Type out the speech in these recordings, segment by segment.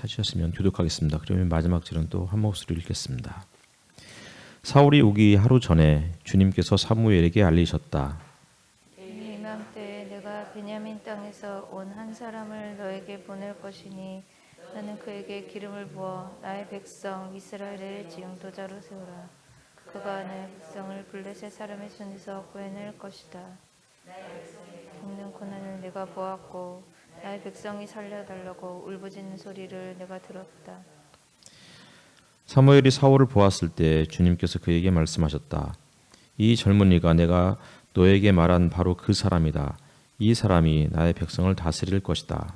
찾으셨으면 교독하겠습니다. 그러면 마지막 절은 또 한 목소리로 읽겠습니다. 사울이 오기 하루 전에 주님께서 사무엘에게 알리셨다. 이맘때 내가 베냐민 땅에서 온 한 사람을 너에게 보낼 것이니 너는 그에게 기름을 부어 나의 백성 이스라엘을 지용도자로 세우라. 그가 나의 백성을 블레셋 사람의 손에서 구해낼 것이다. 겪는 고난을 내가 보았고 나의 백성이 살려달라고 울부짖는 소리를 내가 들었다. 사무엘이 사울을 보았을 때 주님께서 그에게 말씀하셨다. 이 젊은이가 내가 너에게 말한 바로 그 사람이다. 이 사람이 나의 백성을 다스릴 것이다.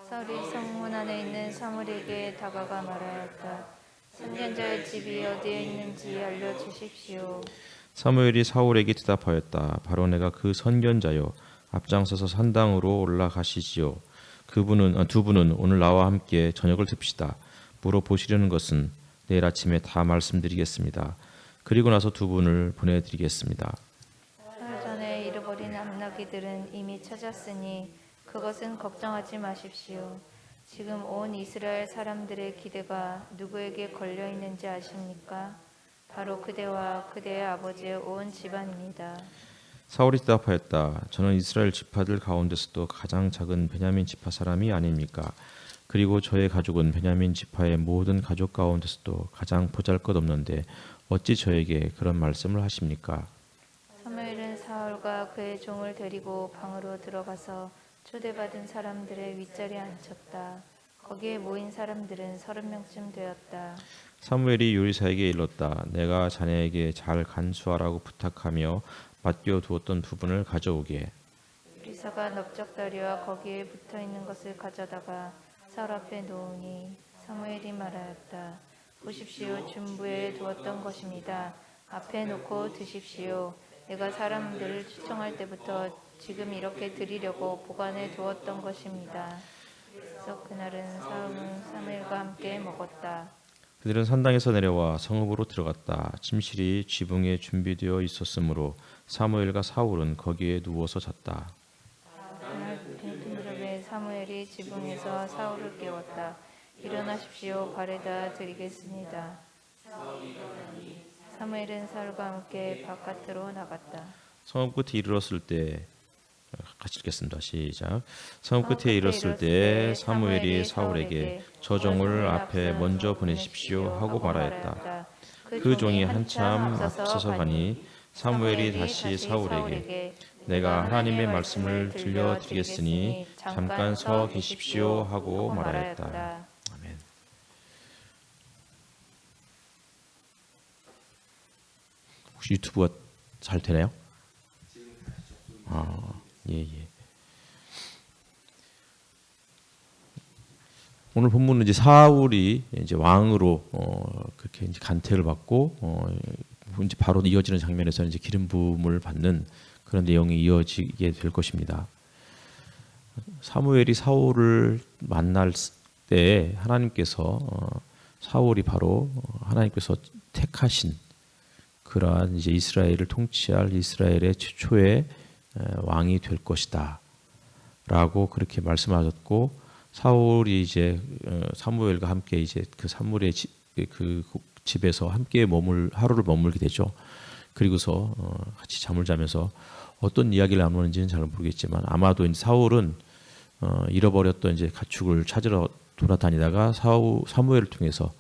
사울이 성문 안에 있는 사무엘에게 다가가 말하였다. 선견자의 집이 어디에 있는지 알려주십시오. 사무엘이 사울에게 대답하였다. 바로 내가 그 선견자요. 앞장서서 산당으로 올라가시지요. 두 분은 오늘 나와 함께 저녁을 듭시다. 물어보시려는 것은 내일 아침에 다 말씀드리겠습니다. 그리고 나서 두 분을 보내드리겠습니다. 사흘 전에 잃어버린 암나귀들은 이미 찾았으니 그것은 걱정하지 마십시오. 지금 온 이스라엘 사람들의 기대가 누구에게 걸려 있는지 아십니까? 바로 그대와 그대의 아버지의 온 집안입니다. 사울이 대답하였다. 저는 이스라엘 지파들 가운데서도 가장 작은 베냐민 지파 사람이 아닙니까? 그리고 저의 가족은 베냐민 지파의 모든 가족 가운데서도 가장 보잘것없는데 어찌 저에게 그런 말씀을 하십니까? 사무엘은 사울과 그의 종을 데리고 방으로 들어가서 초대받은 사람들의 윗자리에 앉혔다. 거기에 모인 사람들은 30명쯤 되었다. 사무엘이 요리사에게 일렀다. 내가 자네에게 잘 간수하라고 부탁하며 맡겨 두었던 부분을 가져오게. 요리사가 넓적다리와 거기에 붙어있는 것을 가져다가 사울 앞에 놓으니 사무엘이 말하였다. 보십시오. 준부에 두었던 것입니다. 앞에 놓고 드십시오. 내가 사람들을 추청할 때부터 지금 이렇게 드리려고 보관해 두었던 것입니다. 그래서 그날은 사울은 사무엘과 함께 먹었다. 그들은 산당에서 내려와 성읍으로 들어갔다. 침실이 지붕에 준비되어 있었으므로 사무엘과 사울은 거기에 누워서 잤다. 그날 빈 무렵에 사무엘이 지붕에서 사울을 깨웠다. 일어나십시오. 발에다 드리겠습니다. 사무엘은 사울과 함께 바깥으로 나갔다. 성읍 끝에 이르렀을 때 같이 읽겠습니다. 시작. 성읍 끝에 이르렀을 때 사무엘이 사울에게 저 종을 앞에 먼저 보내십시오 하고 말하였다. 그 종이 한참 앞서서 가니 사무엘이 다시 사울에게 내가 하나님의 말씀을 들려드리겠으니 잠깐 서 계십시오 하고 말하였다. 아멘. 혹시 유튜브가 잘 되나요? 예. 오늘 본문은 이제 사울이 이제 왕으로 그렇게 이제 간택을 받고 이제 바로 이어지는 장면에서 이제 기름 부음을 받는 그런 내용이 이어지게 될 것입니다. 사무엘이 사울을 만날 때 하나님께서 사울이 바로 하나님께서 택하신 그러한 이제 이스라엘을 통치할 이스라엘의 최초의 왕이 될 것이다라고 그렇게 말씀하셨고 사울이 이제 사무엘과 함께 이제 그 사무엘의 그 집에서 함께 하루를 머물게 되죠. 그리고서 같이 잠을 자면서 어떤 이야기를 나누는지는 잘 모르겠지만 아마도 이제 사울은 잃어버렸던 이제 가축을 찾으러 돌아다니다가 사무엘을 통해서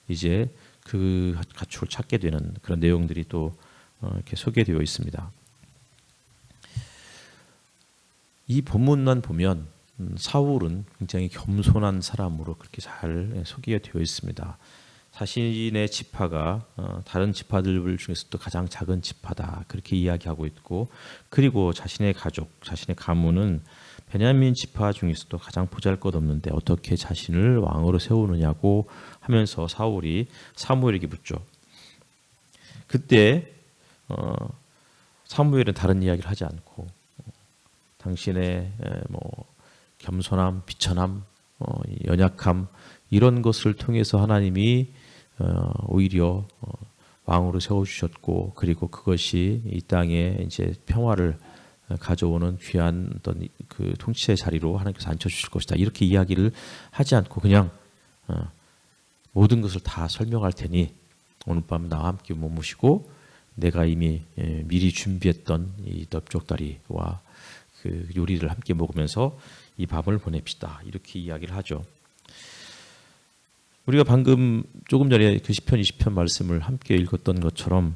이제 그 가축을 찾게 되는 그런 내용들이 또 이렇게 소개되어 있습니다. 이 본문만 보면 사울은 굉장히 겸손한 사람으로 그렇게 잘 소개가 되어 있습니다. 자신의 지파가 다른 지파들 중에서도 가장 작은 지파다 그렇게 이야기하고 있고 그리고 자신의 가족, 자신의 가문은 베냐민 지파 중에서도 가장 보잘것없는데 어떻게 자신을 왕으로 세우느냐고 하면서 사울이 사무엘에게 묻죠. 그때 사무엘은 다른 이야기를 하지 않고 당신의 겸손함, 비천함, 연약함 이런 것을 통해서 하나님이 오히려 왕으로 세워주셨고 그리고 그것이 이 땅에 이제 평화를 가져오는 귀한 어떤 그 통치의 자리로 하나님께서 앉혀주실 것이다 이렇게 이야기를 하지 않고 그냥 모든 것을 다 설명할 테니 오늘 밤 나와 함께 머무시고 내가 이미 미리 준비했던 이 넓적다리와 그 요리를 함께 먹으면서 이 밤을 보냅시다. 이렇게 이야기를 하죠. 우리가 방금 조금 전에 그 시편 20편 말씀을 함께 읽었던 것처럼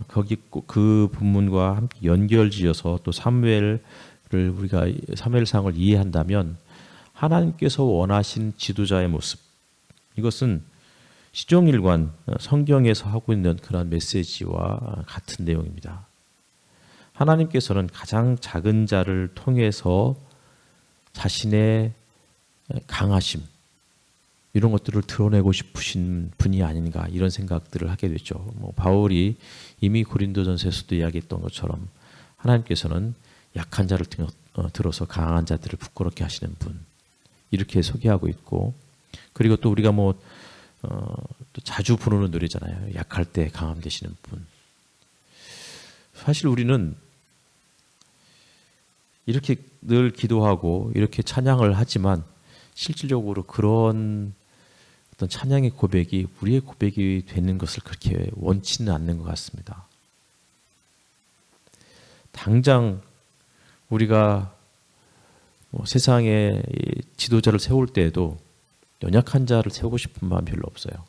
거기 그 본문과 함께 연결지어서 또 사무엘을 우리가 사무엘상을 이해한다면 하나님께서 원하신 지도자의 모습, 이것은 시종일관 성경에서 하고 있는 그런 메시지와 같은 내용입니다. 하나님께서는 가장 작은 자를 통해서 자신의 강하심 이런 것들을 드러내고 싶으신 분이 아닌가 이런 생각들을 하게 되죠. 바울이 이미 고린도전서에서도 이야기했던 것처럼 하나님께서는 약한 자를 들어서 강한 자들을 부끄럽게 하시는 분 이렇게 소개하고 있고, 그리고 또 우리가 또 자주 부르는 노래잖아요. 약할 때 강함 되시는 분. 사실 우리는 이렇게 늘 기도하고 이렇게 찬양을 하지만 실질적으로 그런 어떤 찬양의 고백이 우리의 고백이 되는 것을 그렇게 원치는 않는 것 같습니다. 당장 우리가 세상에 지도자를 세울 때에도 연약한 자를 세우고 싶은 마음 별로 없어요.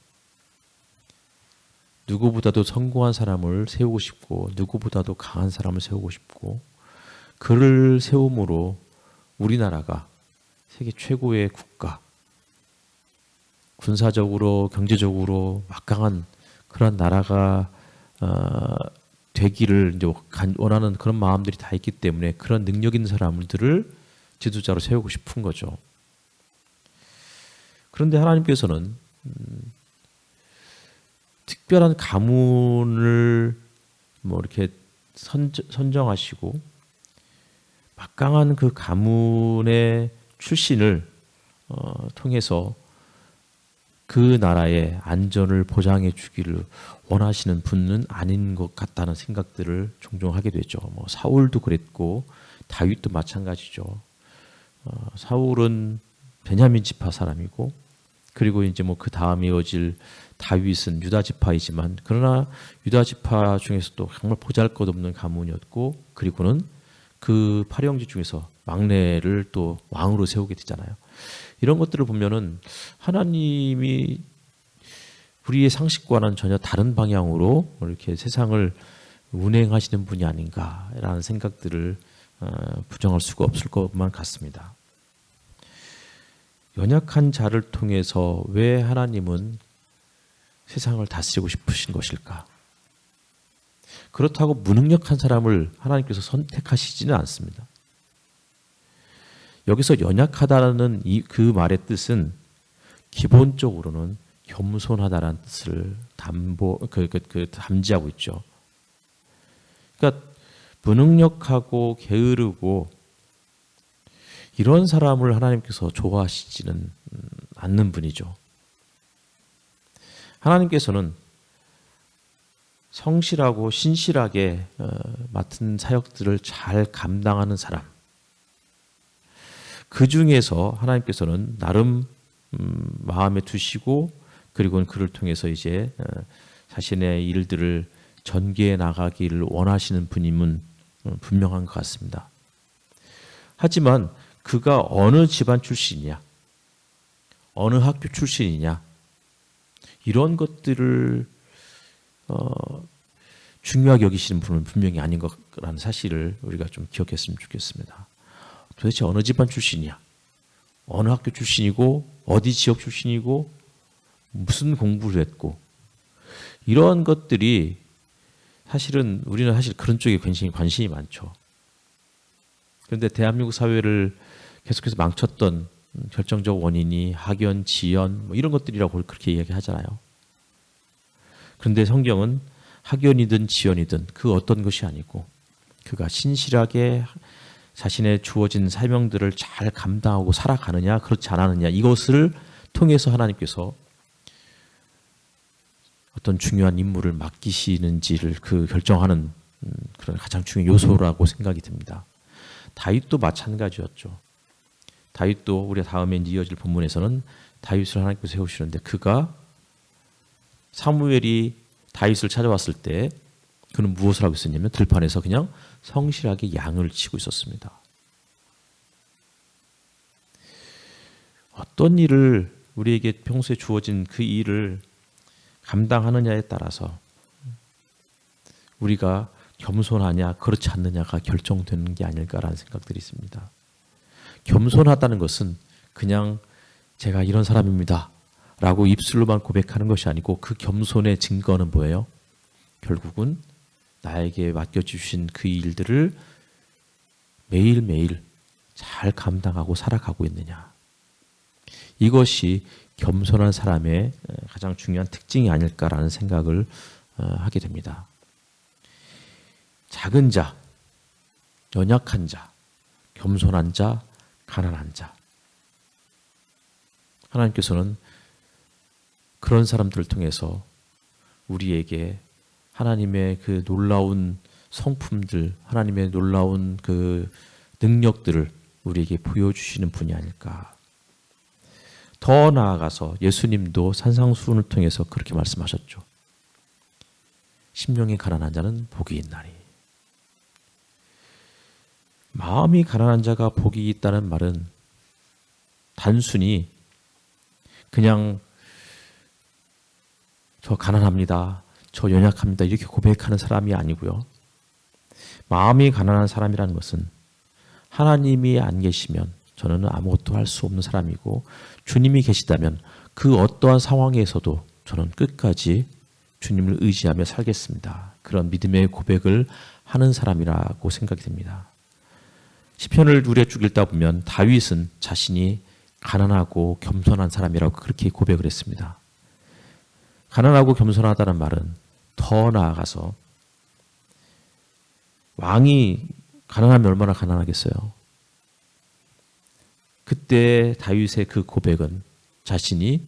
누구보다도 성공한 사람을 세우고 싶고 누구보다도 강한 사람을 세우고 싶고, 그를 세움으로 우리나라가 세계 최고의 국가, 군사적으로 경제적으로 막강한 그런 나라가 되기를 이제 원하는 그런 마음들이 다 있기 때문에 그런 능력 있는 사람들을 지도자로 세우고 싶은 거죠. 그런데 하나님께서는 특별한 가문을 이렇게 선정하시고 막강한 그 가문의 출신을 통해서 그 나라의 안전을 보장해 주기를 원하시는 분은 아닌 것 같다는 생각들을 종종 하게 되죠. 사울도 그랬고 다윗도 마찬가지죠. 사울은 베냐민 지파 사람이고, 그리고 이제 그 다음에 이어질 다윗은 유다 지파이지만, 그러나 유다 지파 중에서도 정말 보잘것없는 가문이었고, 그리고는 그 팔형제 중에서 막내를 또 왕으로 세우게 되잖아요. 이런 것들을 보면은 하나님이 우리의 상식과는 전혀 다른 방향으로 이렇게 세상을 운행하시는 분이 아닌가라는 생각들을 부정할 수가 없을 것만 같습니다. 연약한 자를 통해서 왜 하나님은 세상을 다스리고 싶으신 것일까? 그렇다고 무능력한 사람을 하나님께서 선택하시지는 않습니다. 여기서 연약하다는 그 말의 뜻은 기본적으로는 겸손하다는 뜻을 담지하고 있죠. 그러니까 무능력하고 게으르고 이런 사람을 하나님께서 좋아하시지는 않는 분이죠. 하나님께서는 성실하고 신실하게 맡은 사역들을 잘 감당하는 사람, 그 중에서 하나님께서는 나름 마음에 두시고, 그리고는 그를 통해서 이제 자신의 일들을 전개해 나가기를 원하시는 분임은 분명한 것 같습니다. 하지만 그가 어느 집안 출신이냐, 어느 학교 출신이냐, 이런 것들을 중요하게 여기시는 분은 분명히 아닌 것라는 사실을 우리가 좀 기억했으면 좋겠습니다. 도대체 어느 집안 출신이야? 어느 학교 출신이고 어디 지역 출신이고 무슨 공부를 했고, 이런 것들이 사실은 우리는 사실 그런 쪽에 관심이 많죠. 그런데 대한민국 사회를 계속해서 망쳤던 결정적 원인이 학연, 지연 이런 것들이라고 그렇게 이야기하잖아요. 그런데 성경은 학연이든 지연이든 그 어떤 것이 아니고 그가 신실하게 자신의 주어진 사명들을 잘 감당하고 살아가느냐 그렇지 않았느냐, 이것을 통해서 하나님께서 어떤 중요한 임무를 맡기시는지를 결정하는 그런 가장 중요한 요소라고 생각이 듭니다. 다윗도 마찬가지였죠. 다윗도 우리가 다음에 이어질 본문에서는 다윗을 하나님께서 세우시는데 그가 사무엘이 다윗을 찾아왔을 때 그는 무엇을 하고 있었냐면 들판에서 그냥 성실하게 양을 치고 있었습니다. 어떤 일을 우리에게 평소에 주어진 그 일을 감당하느냐에 따라서 우리가 겸손하냐 그렇지 않느냐가 결정되는 게 아닐까라는 생각들이 있습니다. 겸손하다는 것은 그냥 제가 이런 사람입니다 라고 입술로만 고백하는 것이 아니고 그 겸손의 증거는 뭐예요? 결국은 나에게 맡겨주신 그 일들을 매일매일 잘 감당하고 살아가고 있느냐. 이것이 겸손한 사람의 가장 중요한 특징이 아닐까라는 생각을 하게 됩니다. 작은 자, 연약한 자, 겸손한 자, 가난한 자. 하나님께서는 그런 사람들을 통해서 우리에게 하나님의 그 놀라운 성품들, 하나님의 놀라운 그 능력들을 우리에게 보여주시는 분이 아닐까. 더 나아가서 예수님도 산상수훈을 통해서 그렇게 말씀하셨죠. 심령이 가난한 자는 복이 있나니. 마음이 가난한 자가 복이 있다는 말은 단순히 그냥 저 가난합니다, 저 연약합니다 이렇게 고백하는 사람이 아니고요. 마음이 가난한 사람이라는 것은 하나님이 안 계시면 저는 아무것도 할 수 없는 사람이고 주님이 계시다면 그 어떠한 상황에서도 저는 끝까지 주님을 의지하며 살겠습니다. 그런 믿음의 고백을 하는 사람이라고 생각이 됩니다. 시편을 우리가 쭉 읽다 보면 다윗은 자신이 가난하고 겸손한 사람이라고 그렇게 고백을 했습니다. 가난하고 겸손하다는 말은 더 나아가서 왕이 가난하면 얼마나 가난하겠어요. 그때 다윗의 그 고백은 자신이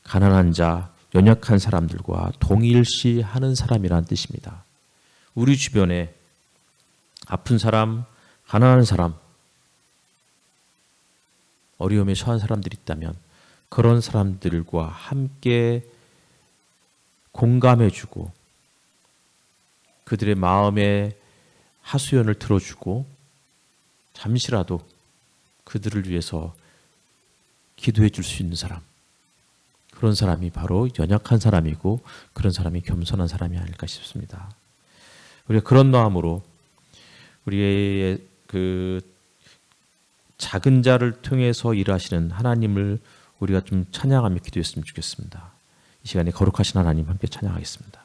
가난한 자, 연약한 사람들과 동일시하는 사람이라는 뜻입니다. 우리 주변에 아픈 사람, 가난한 사람, 어려움에 처한 사람들이 있다면 그런 사람들과 함께 공감해주고 그들의 마음의 하소연을 들어주고 잠시라도 그들을 위해서 기도해 줄 수 있는 사람, 그런 사람이 바로 연약한 사람이고 그런 사람이 겸손한 사람이 아닐까 싶습니다. 우리가 그런 마음으로 우리의 그 작은 자를 통해서 일하시는 하나님을 우리가 좀 찬양하며 기도했으면 좋겠습니다. 이 시간에 거룩하신 하나님 함께 찬양하겠습니다.